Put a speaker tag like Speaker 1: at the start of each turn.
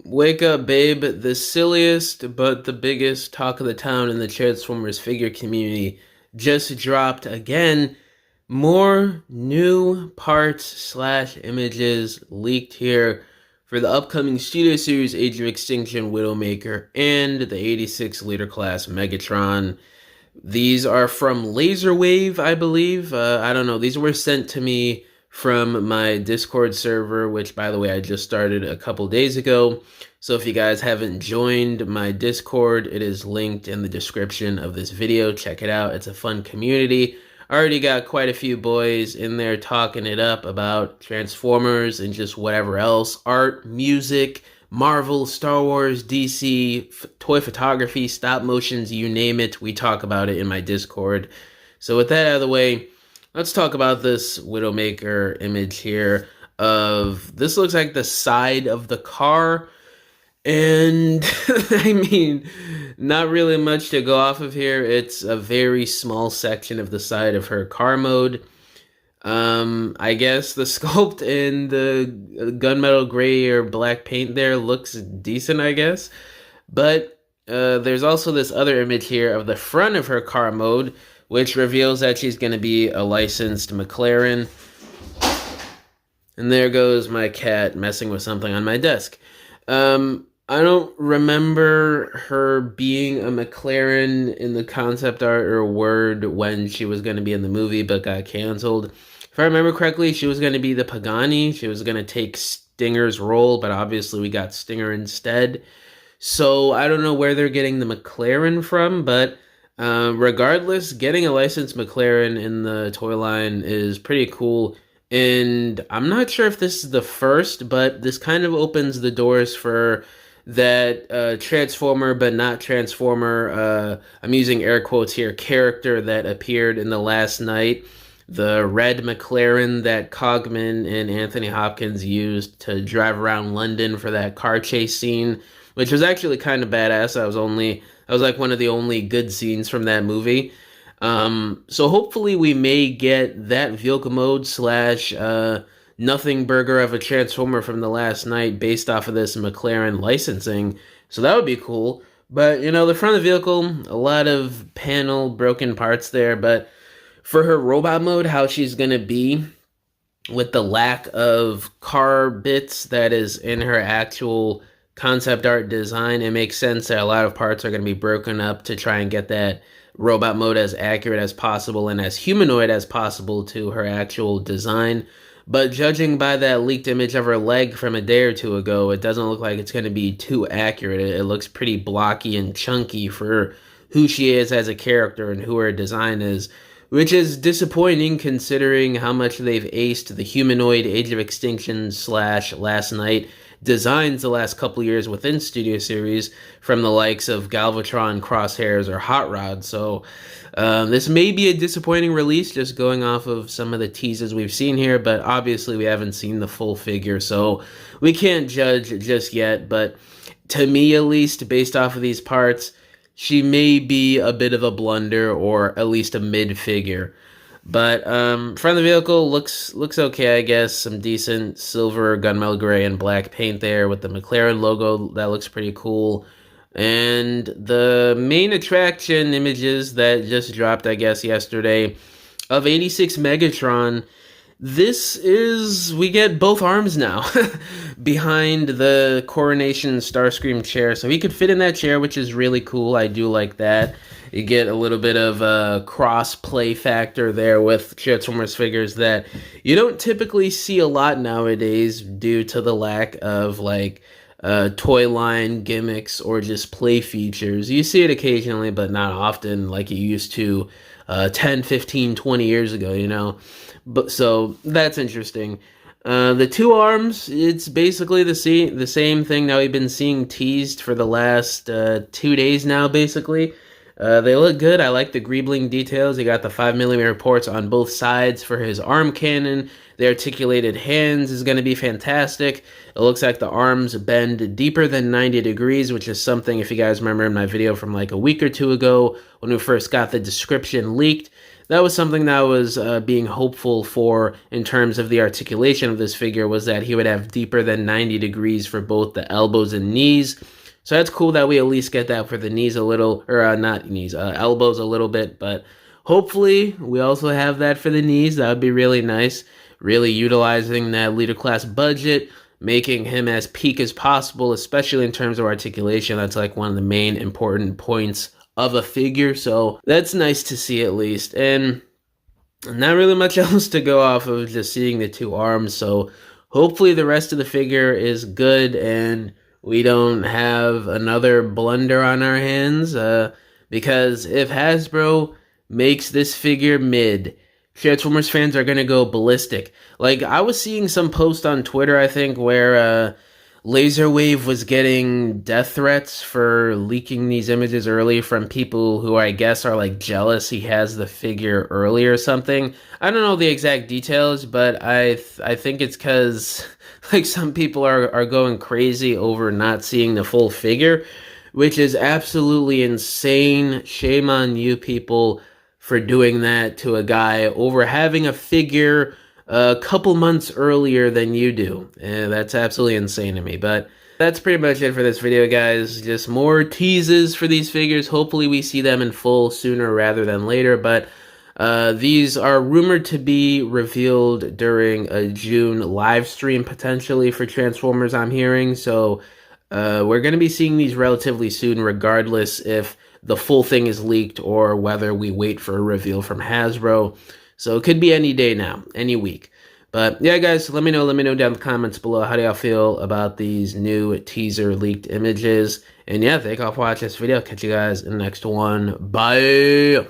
Speaker 1: Wake up, babe. The silliest but the biggest talk of the town in the Transformers figure community just dropped again. More new parts slash images leaked here for the upcoming Studio Series Age of Extinction Widowmaker and the 86 liter class Megatron. These are from Laserwave, I believe. I don't know. These were sent to me from my Discord server, which, by the way, I just started a couple days ago. So if you guys haven't joined my Discord, it is linked in the description of this video. Check it out. It's a fun community. I already got quite a few boys in there talking it up about Transformers and just whatever else. Art, music, Marvel, Star Wars, DC, toy photography, stop motions, you name it. We talk about it in my Discord. So with that out of the way, let's talk about this Widowmaker image here of, this looks like the side of the car. And I mean, not really much to go off of here. It's a very small section of the side of her car mode. I guess the sculpt in the gunmetal gray or black paint there looks decent, I guess. But there's also this other image here of the front of her car mode, which reveals that she's going to be a licensed McLaren. And there goes my cat messing with something on my desk. I don't remember her being a McLaren in the concept art or word when she was going to be in the movie, but got canceled. If I remember correctly, she was going to be the Pagani. She was going to take Stinger's role, but obviously we got Stinger instead. So I don't know where they're getting the McLaren from, but regardless, getting a licensed McLaren in the toy line is pretty cool. And I'm not sure if this is the first, but this kind of opens the doors for that Transformer, but not Transformer, I'm using air quotes here, character that appeared in The Last Knight, the red McLaren that Cogman and Anthony Hopkins used to drive around London for that car chase scene, which was actually kind of badass. That was like one of the only good scenes from that movie. So hopefully we may get that vehicle mode slash nothing burger of a Transformer from The Last Knight based off of this McLaren licensing. So that would be cool. But, you know, the front of the vehicle, a lot of panel broken parts there. But for her robot mode, how she's going to be with the lack of car bits that is in her actual concept art design, it makes sense that a lot of parts are going to be broken up to try and get that robot mode as accurate as possible and as humanoid as possible to her actual design. But judging by that leaked image of her leg from a day or two ago, it doesn't look like it's going to be too accurate. It looks pretty blocky and chunky for who she is as a character and who her design is, which is disappointing considering how much they've aced the humanoid Age of Extinction slash Last Knight designs the last couple years within Studio Series from the likes of Galvatron, Crosshairs, or Hot Rod. So this may be a disappointing release just going off of some of the teases we've seen here, but obviously we haven't seen the full figure, so we can't judge just yet. But to me, at least, based off of these parts, she may be a bit of a blunder or at least a mid-figure. But front of the vehicle looks okay, I guess. Some decent silver, gunmetal gray, and black paint there with the McLaren logo. That looks pretty cool. And the main attraction images that just dropped, I guess, yesterday of 86 Megatron. This is, we get both arms now behind the Coronation Starscream chair. So he could fit in that chair, which is really cool. I do like that. You get a little bit of a cross-play factor there with Transformers figures that you don't typically see a lot nowadays due to the lack of, like, toy line gimmicks or just play features. You see it occasionally, but not often like you used to 10, 15, 20 years ago, you know? But so that's interesting. The two arms, it's basically the same thing that we've been seeing teased for the last 2 days now, basically. They look good. I like the greebling details. You got the 5mm ports on both sides for his arm cannon. The articulated hands is going to be fantastic. It looks like the arms bend deeper than 90 degrees, which is something, if you guys remember in my video from like a week or two ago, when we first got the description leaked, that was something that I was being hopeful for in terms of the articulation of this figure, was that he would have deeper than 90 degrees for both the elbows and knees. So that's cool that we at least get that for the knees a little, or not knees, elbows a little bit, but hopefully we also have that for the knees. That would be really nice. Really utilizing that leader class budget, making him as peak as possible, especially in terms of articulation. That's like one of the main important points of a figure, so that's nice to see at least. And not really much else to go off of, just seeing the two arms, so hopefully the rest of the figure is good and we don't have another blunder on our hands, because if Hasbro makes this figure mid, Transformers fans are gonna go ballistic. Like, I was seeing some post on Twitter, I think, where Laserwave was getting death threats for leaking these images early from people who I guess are like jealous he has the figure early or something. I don't know the exact details, but I think it's because like some people are going crazy over not seeing the full figure, which is absolutely insane. Shame on you people for doing that to a guy over having a figure a couple months earlier than you do. That's absolutely insane to me. But that's pretty much it for this video, guys. Just more teases for these figures. Hopefully we see them in full sooner rather than later. But these are rumored to be revealed during a June live stream, potentially, for Transformers, I'm hearing. So we're going to be seeing these relatively soon, regardless if the full thing is leaked or whether we wait for a reveal from Hasbro. So it could be any day now, any week. But yeah, guys, let me know down in the comments below, how do y'all feel about these new teaser leaked images. And yeah, thank y'all for watching this video. Catch you guys in the next one. Bye.